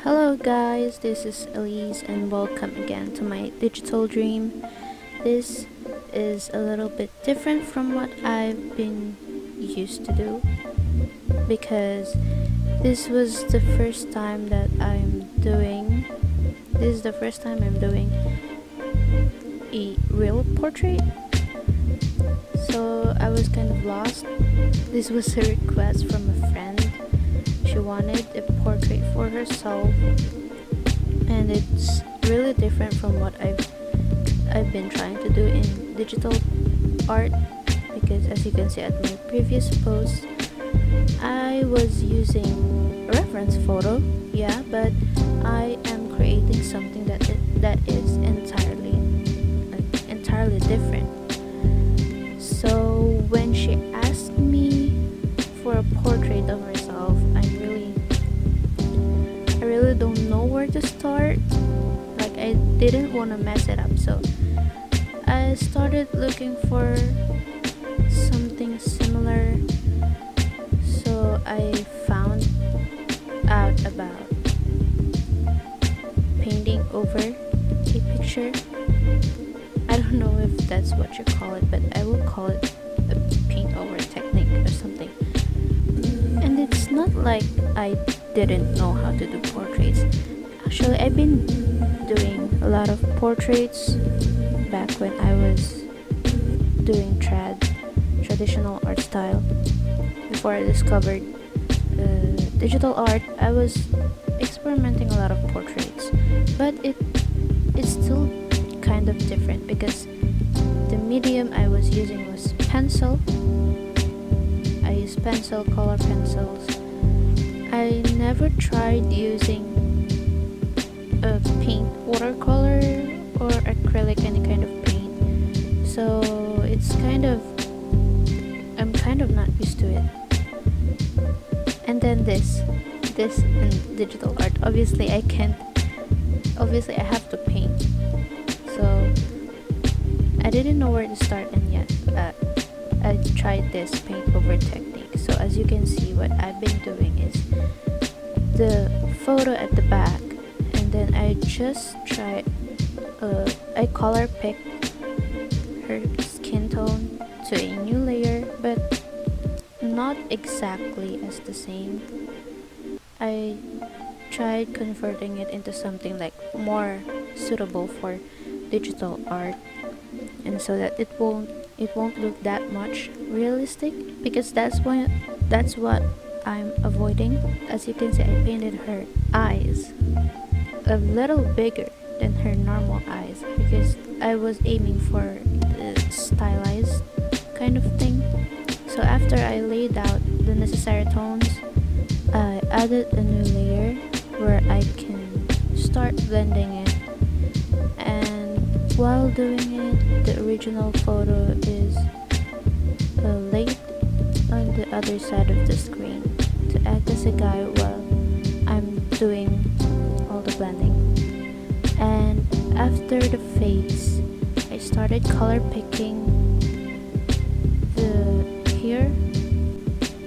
Hello guys, this is Eliss and welcome again to my digital dream. This is a little bit different from what I've been used to do because this is the first time I'm doing a real portrait. So I was kind of lost. This was a request from a friend. She wanted a portrait for herself, and it's really different from what I've been trying to do in digital art, because as you can see at my previous post, I was using a reference photo, but I am creating something that is entirely different. So when she asked me for a portrait of herself, I really don't know where to start. Like, I didn't want to mess it up, so I started looking for something similar. So I found out about painting over a picture. I don't know if that's what you call it, but I will call it a paint over technique or something. And it's not like I didn't know how to do portraits. Actually, I've been doing a lot of portraits back when I was doing traditional art style. Before I discovered digital art, I was experimenting a lot of portraits, but it's still kind of different because the medium I was using was pencil. I use color pencils. I never tried using a paint, watercolor or acrylic, any kind of paint. So I'm kind of not used to it. And then this in digital art, obviously I have to paint. So I didn't know where to start, and yet I tried this paint over technique. So as you can see, what I've been doing is the photo at the back, and then I just I color pick her skin tone to a new layer, but not exactly as the same. I tried converting it into something like more suitable for digital art, and so that it won't look that much realistic, because that's what I'm avoiding. As you can see, I painted her eyes a little bigger than her normal eyes because I was aiming for the stylized kind of thing. So after I laid out the necessary tones, I added a new layer where I can start blending it. And while doing it, the original photo is laid on the other side of the screen to act as a guide while I'm doing all the blending. And after the face, I started color picking the hair,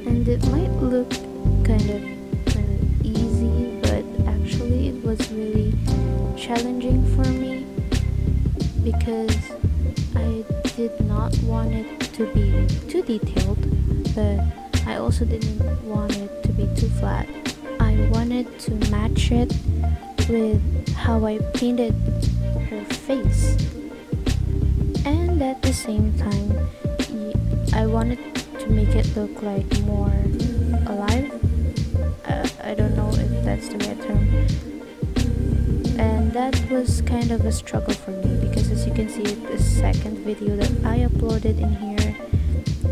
and it might look kind of easy, but actually it was really challenging for me because I did not want it to be too detailed, but I also didn't want it to be too flat. I wanted to match it with how I painted her face, and at the same time I wanted to make it look like more alive. I don't know if that's the right term. And that was kind of a struggle for me because, as you can see, the second video that I uploaded in here,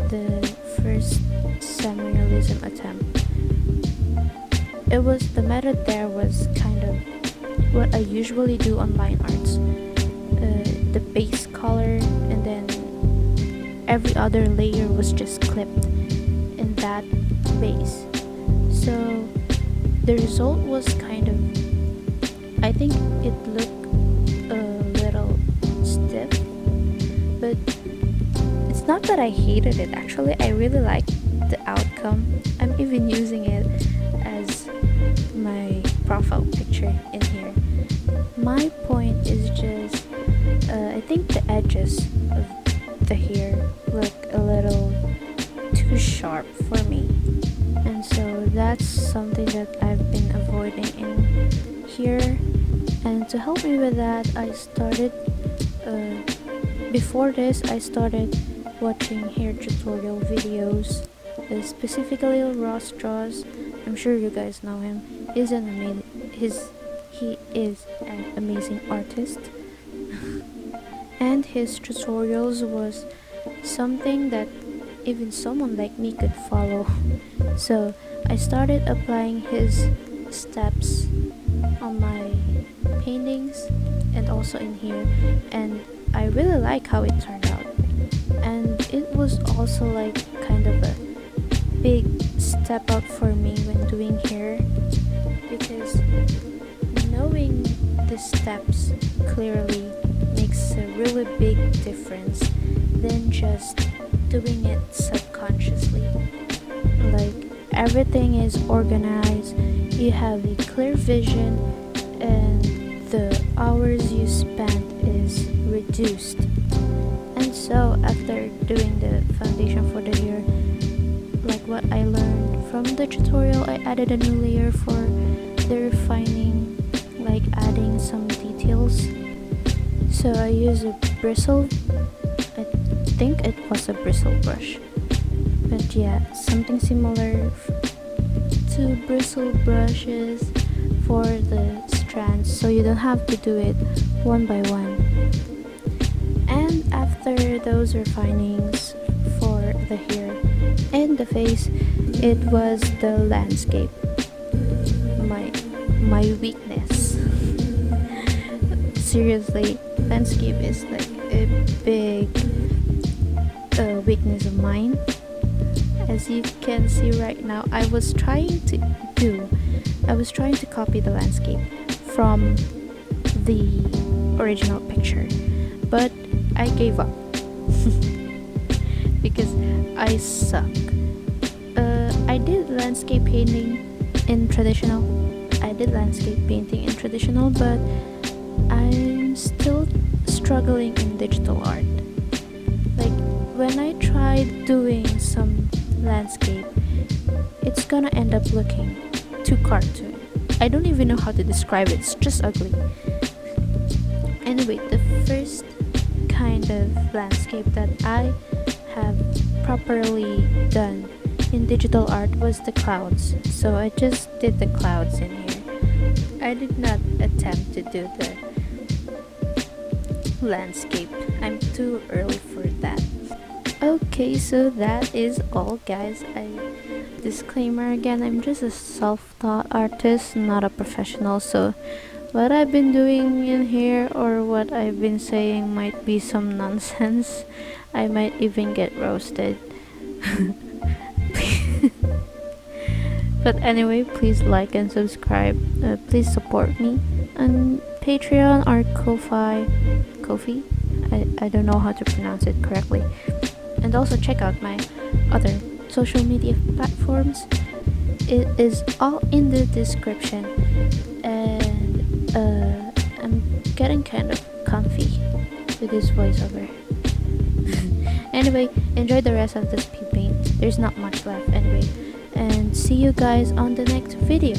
the first semi-realism attempt, the method there was kind of what I usually do on line arts. The base color, and then every other layer was just clipped in that base. So the result was kind of, I think it looked a little stiff, but it's It's not that I hated it, actually. I really liked the outcome. I'm even using it as my profile picture in here. My point is just I think the edges of the hair look a little too sharp for me, and so that's something that I've been avoiding in here. And to help me with that, I started before this I started watching hair tutorial videos, specifically Ross Draws. I'm sure you guys know him. He is an amazing artist. And his tutorials was something that even someone like me could follow. So I started applying his steps on my paintings and also in here, and I really like how it turned out. And it was also like kind of a big step up for me when doing hair, because knowing the steps clearly makes a really big difference than just doing it subconsciously. Like, everything is organized, you have a clear vision, and the hours you spend is reduced. And so after doing the foundation for the hair, like what I learned from the tutorial, I added a new layer for the refining, like adding some details. So I use a bristle, I think it was a bristle brush, but yeah, something similar to bristle brushes for the strands, so you don't have to do it one by one. And after those refinings for the hair and the face, it was the landscape, my weakness. Seriously, landscape is like a big weakness of mine. As you can see right now, I was trying to copy the landscape from the original picture, but I gave up because I suck. I did landscape painting in traditional, but I'm still struggling in digital art. Like, when I tried doing some landscape, it's gonna end up looking too cartoon. I don't even know how to describe it, it's just ugly. Anyway, the first kind of landscape that I have properly done in digital art was the clouds. So I just did the clouds in here. I did not attempt to do the landscape. I'm too early for that. Okay, so that is all, guys. Disclaimer again, I'm just a self-taught artist, not a professional, so what I've been doing in here or what I've been saying might be some nonsense. I might even get roasted. But anyway, please like and subscribe. Please support me on Patreon or Ko-fi. I don't know how to pronounce it correctly. And also check out my other social media platforms. It is all in the description. And I'm getting kind of comfy with this voiceover. Anyway, enjoy the rest of this paint. There's not much left anyway. And see you guys on the next video.